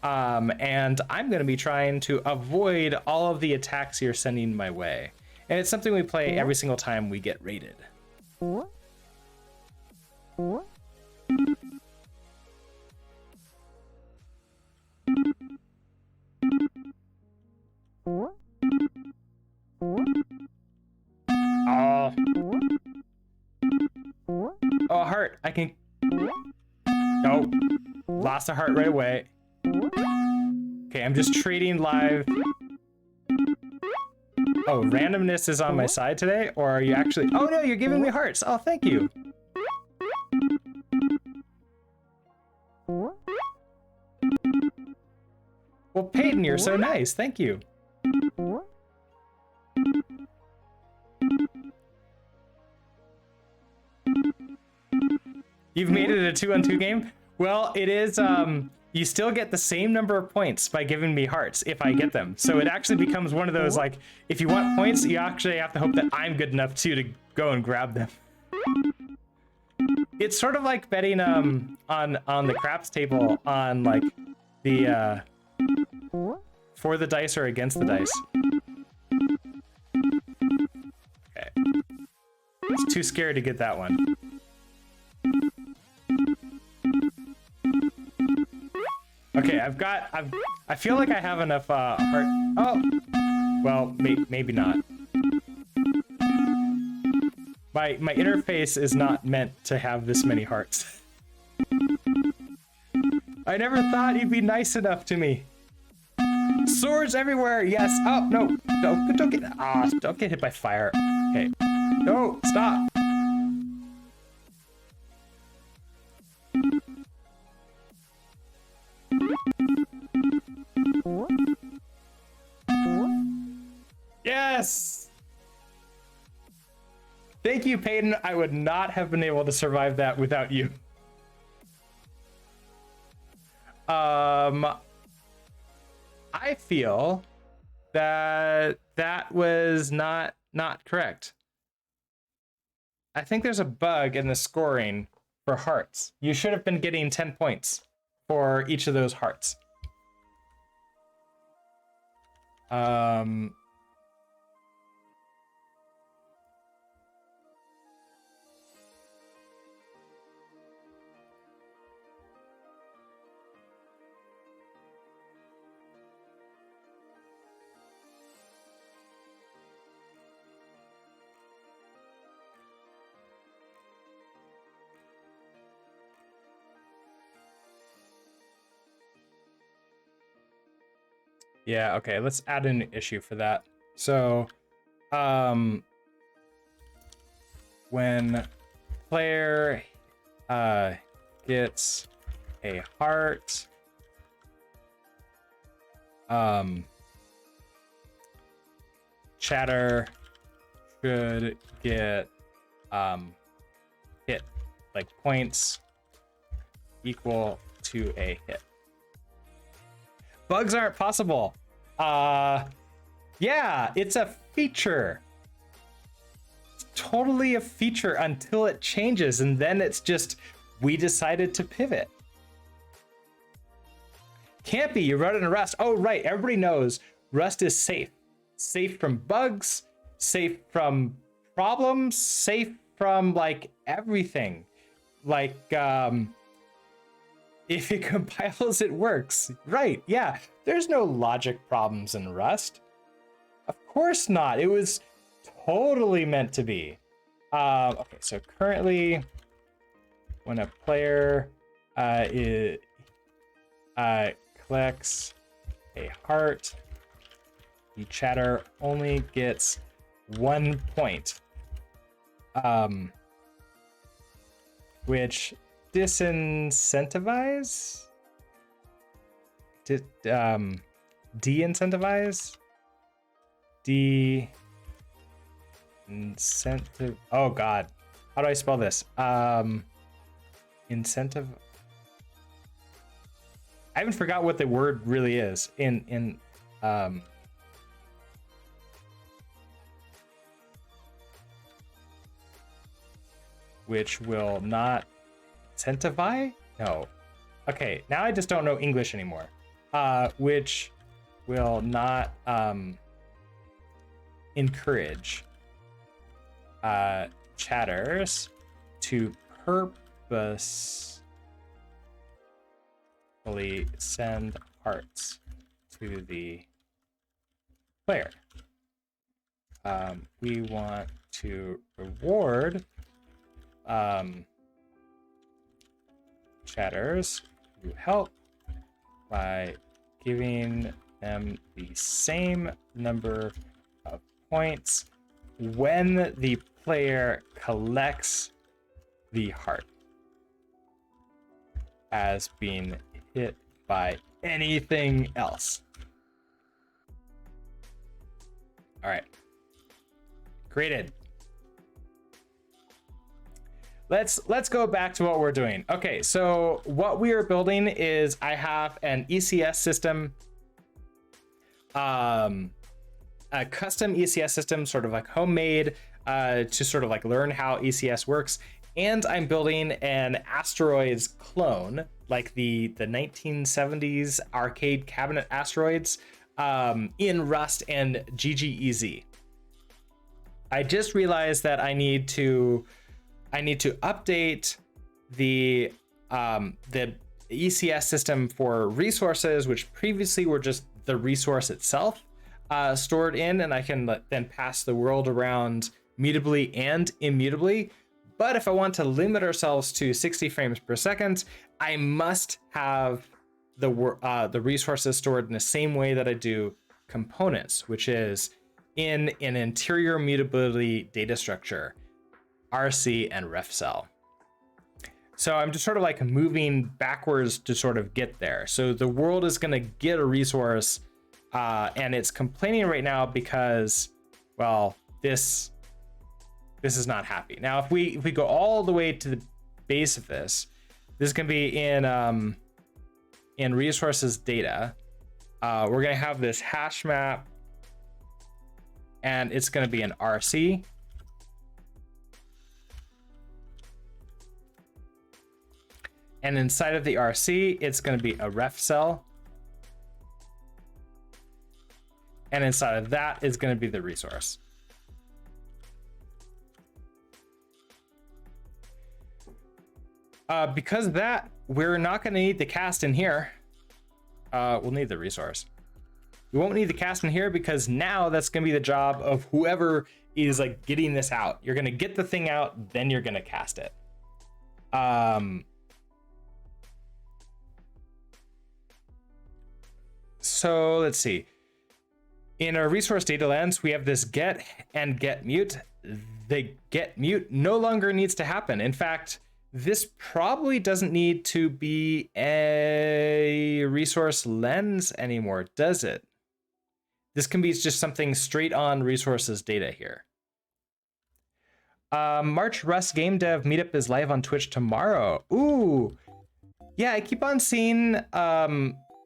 And I'm going to be trying to avoid all of the attacks you're sending my way. And it's something we play every single time we get raided. Oh, heart. I can... Nope. Lost a heart right away. Okay, I'm just trading live. Oh, randomness is on my side today? Or are you actually... Oh, no, you're giving me hearts. Oh, thank you. Well, Peyton, you're so nice. Thank you. You've made it a 2-on-2 game? Well, it is, you still get the same number of points by giving me hearts if I get them. So it actually becomes one of those, like, if you want points, you actually have to hope that I'm good enough too to go and grab them. It's sort of like betting on the craps table on, like, the, for the dice or against the dice. Okay. I was too scared to get that one. Okay, I feel like I have enough heart. Oh, well, maybe not. My interface is not meant to have this many hearts. I never thought you'd be nice enough to me. Swords everywhere, yes. Oh no, don't get hit by fire. Okay, no, stop. Yes! Thank you, Peyton. I would not have been able to survive that without you. I feel that was not correct. I think there's a bug in the scoring for hearts. You should have been getting 10 points for each of those hearts. Yeah, okay, let's add an issue for that. So, when player gets a heart, chatter should get hit, like points equal to a hit. Bugs aren't possible. Yeah, it's a feature. It's totally a feature until it changes, and then it's just, we decided to pivot. Can't be, you're running Rust. Oh, right, everybody knows Rust is safe. Safe from bugs, safe from problems, safe from, like, everything. like, if it compiles, it works. Right, yeah. There's no logic problems in Rust. Of course not. It was totally meant to be. Okay, so currently, when a player collects a heart, the chatter only gets 1 point, which de-incentivize. Incentive. Oh God, how do I spell this? Incentive. I haven't forgot what the word really is which will not incentivize? No. Okay, now I just don't know English anymore. Which will not encourage chatters to purposefully send hearts to the player. We want to reward chatters who help by giving them the same number of points when the player collects the heart as being hit by anything else. All right, created. Let's go back to what we're doing. Okay, so what we are building is I have an ECS system, a custom ECS system, sort of like homemade, to sort of like learn how ECS works. And I'm building an Asteroids clone, like the 1970s arcade cabinet Asteroids, in Rust and GGEZ. I just realized that I need to update the ECS system for resources, which previously were just the resource itself stored in, and I can then pass the world around mutably and immutably. But if I want to limit ourselves to 60 frames per second, I must have the resources stored in the same way that I do components, which is in an interior mutability data structure, RC and ref cell. So I'm just sort of like moving backwards to sort of get there. So the world is going to get a resource, and it's complaining right now because, well, this is not happy. Now, if we go all the way to the base of this is going to be in resources data. We're going to have this hash map, and it's going to be an RC. And inside of the RC, it's going to be a ref cell. And inside of that is going to be the resource. Because of that, we're not going to need the cast in here. We'll need the resource. We won't need the cast in here because now that's going to be the job of whoever is like getting this out. You're going to get the thing out, then you're going to cast it. So let's see. In our resource data lens, we have this get and get mute. The get mute no longer needs to happen. In fact, this probably doesn't need to be a resource lens anymore, does it? This can be just something straight on resources data here. March Rust Game Dev Meetup is live on Twitch tomorrow. Ooh, yeah, I keep on seeing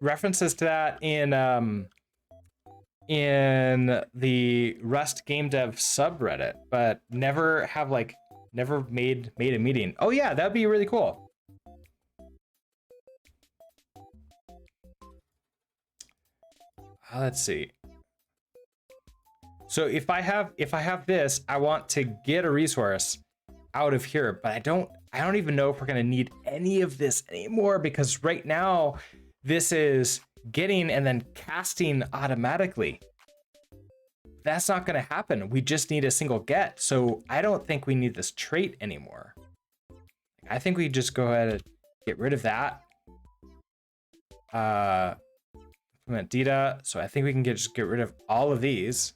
references to that in the Rust Game Dev subreddit, but never made a meeting. Oh yeah, that'd be really cool. Let's see. So if I have this, I want to get a resource out of here, but I don't I don't even know if we're going to need any of this anymore, because right now this is getting and then casting automatically. That's not going to happen. We just need a single get. So I don't think we need this trait anymore. I think we just go ahead and get rid of that. Implement data. So I think we can just get rid of all of these.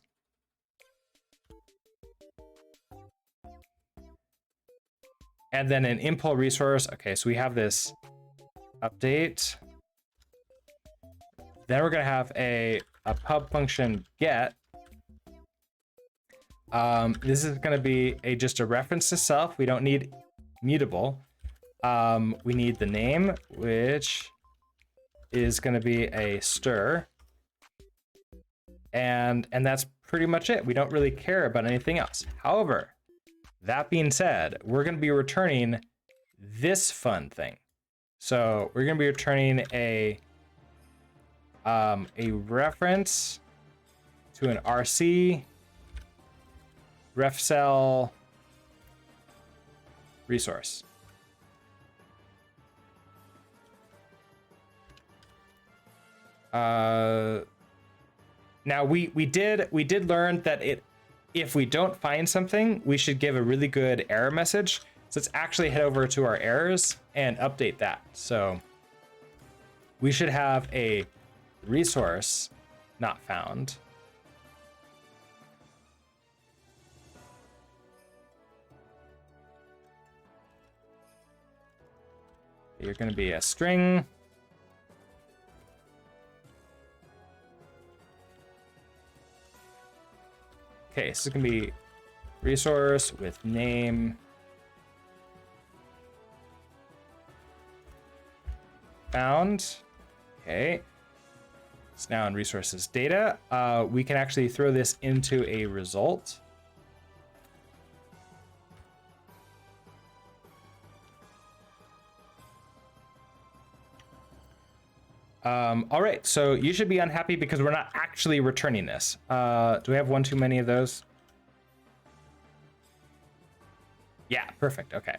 And then an impl resource. Okay, so we have this update. Then we're gonna have a pub function get. This is gonna be just a reference to self. We don't need mutable. We need the name, which is gonna be a stir. And that's pretty much it. We don't really care about anything else. However, that being said, we're going to be returning this fun thing. So we're going to be returning a reference to an RC ref cell resource. Now we did learn that if we don't find something, we should give a really good error message. So let's actually head over to our errors and update that. So we should have a resource not found. You're going to be a string. Okay, so it's gonna be resource with name found. Okay, it's now in resources data. We can actually throw this into a result. All right, so you should be unhappy because we're not actually returning this. Do we have one too many of those? Yeah, perfect, okay.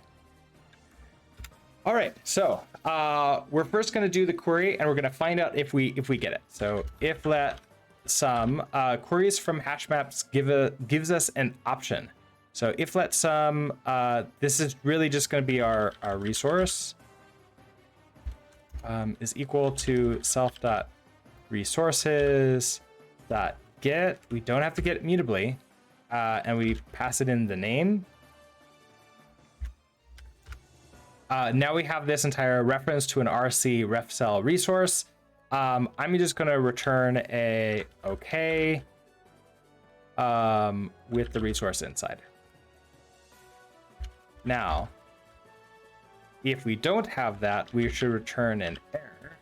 All right, so we're first gonna do the query and we're gonna find out if we get it. So if let sum, queries from hash maps gives us an option. So if let sum, this is really just gonna be our resource. Is equal to self.resources.get. We don't have to get it mutably, and we pass it in the name. Now we have this entire reference to an RC ref cell resource. I'm just going to return a okay with the resource inside. Now, if we don't have that, we should return an error.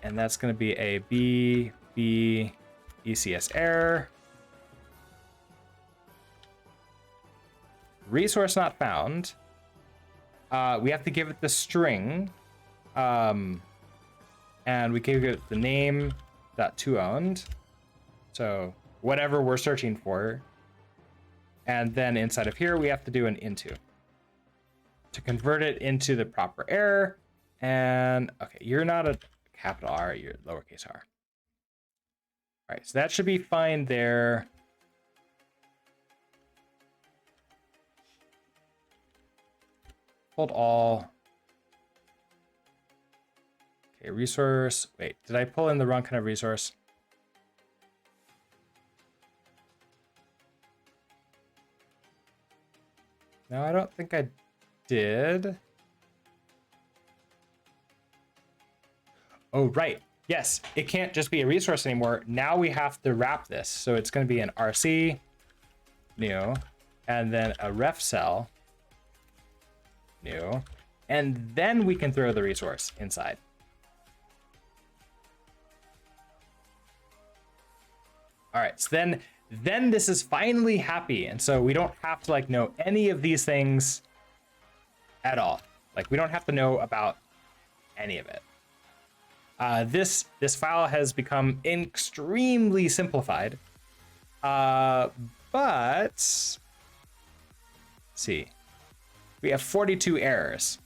And that's going to be a BBECS error. Resource not found. We have to give it the string. And we give it the name .toOwned. So whatever we're searching for. And then inside of here, we have to do an into to convert it into the proper error. And okay, you're not a capital R, you're lowercase r. All right, so that should be fine there. Hold all. Okay, resource. Wait, did I pull in the wrong kind of resource? No, I don't think I did. Oh, right. Yes, it can't just be a resource anymore. Now we have to wrap this. So it's going to be an RC new, and then a ref cell new, and then we can throw the resource inside. All right, so then this is finally happy. And so we don't have to like know any of these things at all. Like we don't have to know about any of it. This file has become extremely simplified. But let's see, We have 42 errors.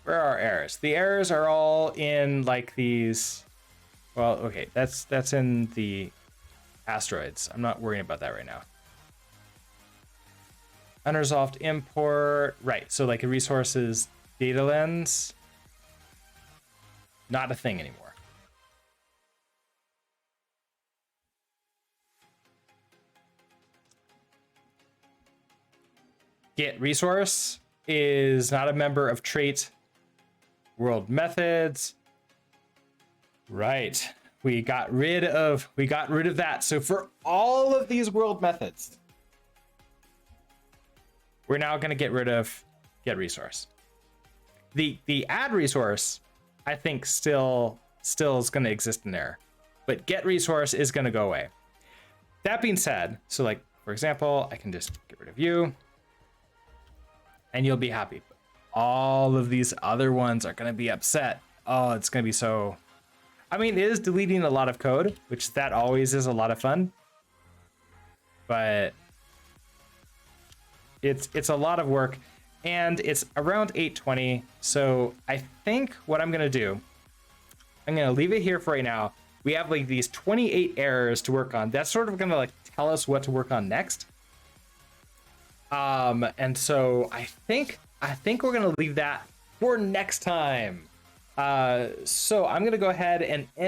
Where are errors? The errors are all in like these. Well, okay, that's in the asteroids. I'm not worrying about that right now. Unresolved import. Right, so like a resources data lens. Not a thing anymore. Get resource is not a member of trait world methods. Right. We got rid of that. So for all of these world methods, we're now going to get rid of get resource. The add resource, I think still is going to exist in there, but get resource is going to go away. That being said, so like for example, I can just get rid of you and you'll be happy. All of these other ones are going to be upset. Oh, it's going to be so. I mean, it is deleting a lot of code, which that always is a lot of fun, but it's a lot of work, and it's around 8:20. So I think what I'm gonna do, I'm gonna leave it here for right now. We have like these 28 errors to work on. That's sort of gonna like tell us what to work on next. And so I think we're gonna leave that for next time. So I'm gonna go ahead and end